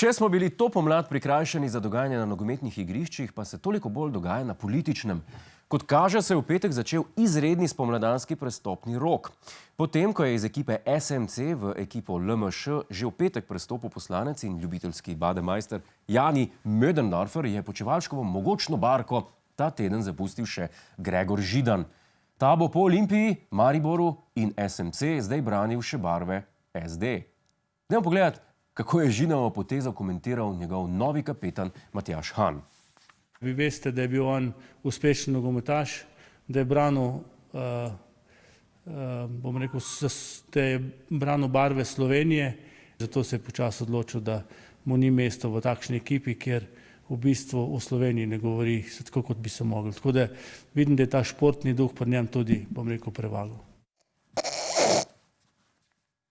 Če smo bili to pomlad prikrajšani za dogajanje na nogometnih igriščih, pa se toliko bolj dogaja na političnem. Kot kaže, se je v petek začel izredni spomladanski prestopni rok. Potem, ko je iz ekipe SMC v ekipo LMŠ že v petek prestopil poslanec in ljubiteljski bademajster Jani Möderndorfer, je Počivalškovo mogočno barko ta teden zapustil še Gregor Židan. Ta bo po Olimpiji, Mariboru in SMC zdaj branil še barve SD. Dajmo pogledati, kako je Židanovo potezo komentiral njegov novi kapetan Matjaž Han. Vi veste, da je bil on uspešen nogometaš, da je branil, da je branil barve Slovenije, zato se je počasi odločil, da mu ni mesto v takšni ekipi, kjer v bistvu v Sloveniji ne govori tako, kot bi se mogli. Tako da vidim, da je ta športni duh pri njem tudi, prevagal.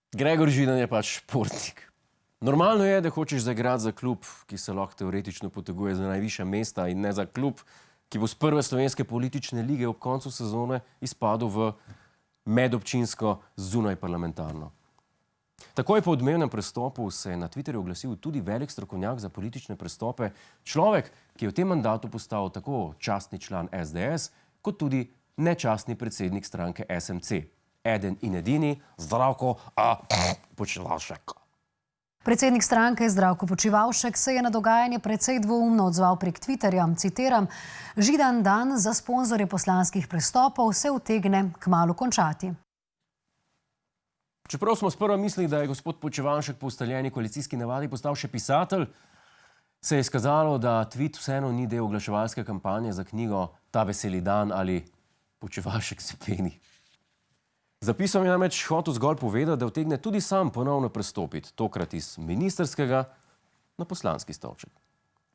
Gregor Židan je pač športnik. Normalno je, da hočeš zaigrati za klub, ki se lahko teoretično poteguje za najvišja mesta, in ne za klub, ki bo s prve slovenske politične lige ob koncu sezone izpadel v medobčinsko zunajparlamentarno. Takoj po odmevnem prestopu se je na Twitterju oglasil tudi velik strokovnjak za politične prestope, človek, ki je v tem mandatu postal tako častni član SDS, kot tudi nečastni predsednik stranke SMC. Eden in edini Zdravko Počivalšek. Predsednik stranke Zdravko Počivalšek se je na dogajanje precej dvoumno odzval prek Twitterja. Citiram: "Židan dan za sponzorje poslanskih prestopov se utegne kmalu končati." Čeprav smo sprva mislili, da je gospod Počivalšek po ustaljeni koalicijski navadi postal še pisatelj, se je izkazalo, da tweet vseeno ni del oglaševalske kampanje za knjigo Ta veseli dan ali Počivalšek se peni. Zapisom je namreč hotel zgolj povedati, da utegne tudi sam ponovno prestopiti, tokrat iz ministrskega na poslanski stolček.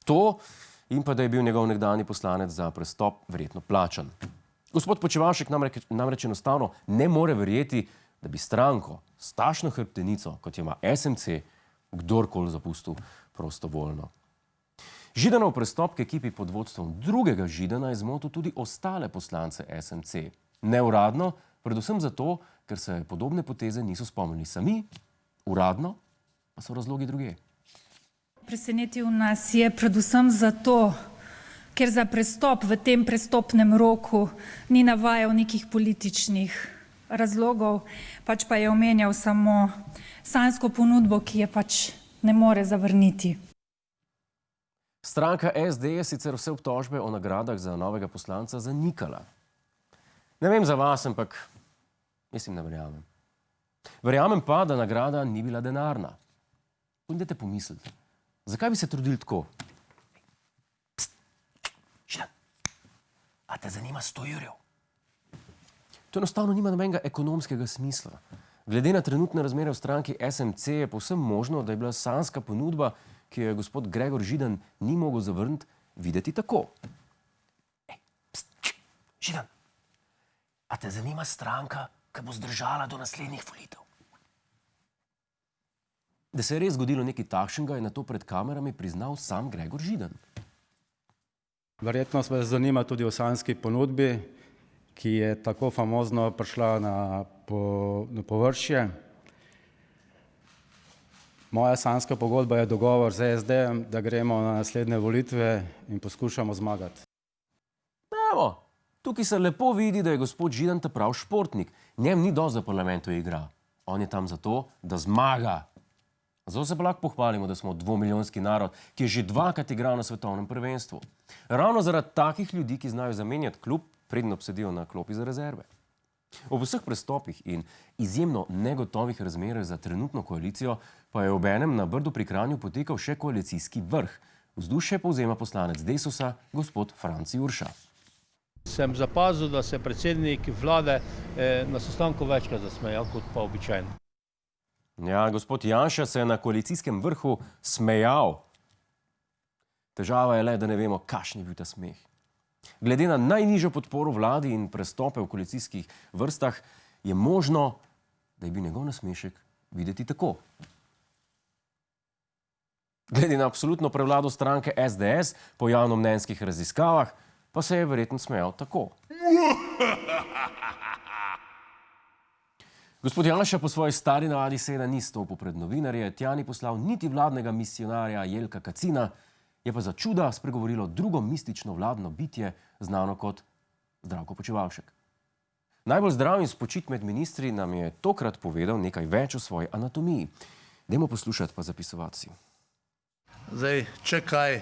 To in pa, da je bil njegov nekdanji poslanec za prestop verjetno plačan. Gospod Počivalšek namreč enostavno ne more verjeti, da bi stranko s takšno hrbtenico, kot jo ima SMC, kdorkoli zapustil prostovoljno. Židanov prestop k ekipi pod vodstvom drugega Židana je zmotil tudi ostale poslance SMC. Neuradno, predvsem zato, ker se podobne poteze niso spomnili sami, uradno pa so razlogi drugje. Presenetil nas je predvsem zato, ker za prestop v tem prestopnem roku ni navajal nekih političnih razlogov, pač pa je omenjal samo sanjsko ponudbo, ki je pač ne more zavrniti. Stranka SD je sicer vse obtožbe o nagradah za novega poslanca zanikala. Ne vem za vas, ampak mislim, ne verjamem. Verjamem pa, da nagrada ni bila denarna. Dajte pomisliti, zakaj bi se trudili tako? Pst, Židan, a te zanima 100 jurjev? To enostavno nima nobenega ekonomskega smisla. Glede na trenutne razmere v stranki SMC je povsem možno, da je bila sanjska ponudba, ki jo je gospod Gregor Židan ni mogel zavrniti, videti tako. Židan, a te zanima stranka, ki bo zdržala do naslednjih volitev? Da se je res zgodilo nekaj takšnega, je nato pred kamerami priznal sam Gregor Židan. Verjetno vas zanima tudi o sanjski ponudbi, ki je tako famozno prišla na površje. Moja sanjska pogodba je dogovor z SD-jem, da gremo na naslednje volitve in poskušamo zmagati. Evo, tukaj se lepo vidi, da je gospod Židan ta prav športnik. Njem ni dosti, da v parlamentu igra. On je tam zato, da zmaga. Zato se pa lahko pohvalimo, da smo dvomilijonski narod, ki je že dvakrat igral na svetovnem prvenstvu. Ravno zaradi takih ljudi, ki znajo zamenjati klub, preden obsedijo na klopi za rezerve. Ob vseh prestopih in izjemno negotovih razmerah za trenutno koalicijo pa je obenem na Brdu pri Kranju potekal še koalicijski vrh. Vzdušje povzema poslanec Desusa, gospod Franci Jurša. Sem zapazil, da se predsednik vlade na sestanku večkrat zasmejal kot pa običajno. Ja, gospod Janša se je na koalicijskem vrhu smejal. Težava je le, da ne vemo, kakšen je bil ta smeh. Glede na najnižjo podporo vladi in prestope v koalicijskih vrstah je možno, da je bil njegov nasmešek videti tako. Glede na absolutno prevlado stranke SDS po javnomnenjskih raziskavah pa se je verjetno smejal tako. Gospod Janša po svoji stari navadi seveda ni stopil pred novinarje, tja ni poslal niti vladnega misionarja Jelka Kacina, je pa za čuda spregovorilo drugo mistično vladno bitje, znano kot Zdravko Počivalšek. Najbolj zdrav in spočit med ministri nam je tokrat povedal nekaj več o svoji anatomiji. Dajmo poslušati pa zapisovati si. Zdaj, če kaj,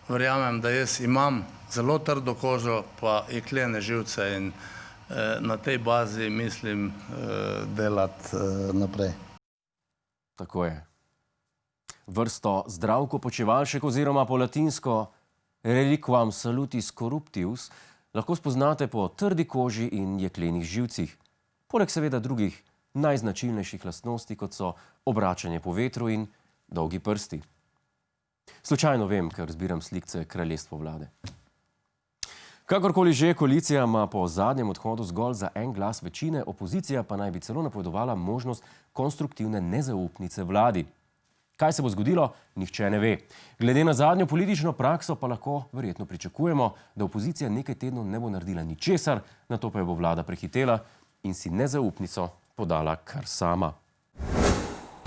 verjamem, da jaz imam zelo trdo kožo, pa jeklene živce in na tej bazi mislim delati naprej. Tako je. Vrsto Zdravko Počivalšek oziroma po latinsko reliquam salutis corruptius lahko spoznate po trdi koži in jeklenih živcih, poleg seveda drugih najznačilnejših lastnosti, kot so obračanje po vetru in dolgi prsti. Slučajno vem, ker zbiram slikce kraljestvo vlade. Kakorkoli že, koalicija ima po zadnjem odhodu zgolj za en glas večine, opozicija pa naj bi celo napovedovala možnost konstruktivne nezaupnice vladi. Kaj se bo zgodilo, nihče ne ve. Glede na zadnjo politično prakso pa lahko verjetno pričakujemo, da opozicija nekaj tednov ne bo naredila ničesar, nato pa jo bo vlada prehitela in si nezaupnico podala kar sama.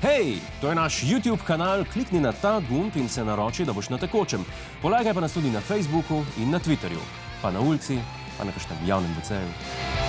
Hej, to je naš YouTube kanal, klikni na ta gumb in se naroči, da boš na tekočem. Polajkaj pa nas tudi na Facebooku in na Twitterju, pa na ulici, pa na kakšnem javnem WC-ju.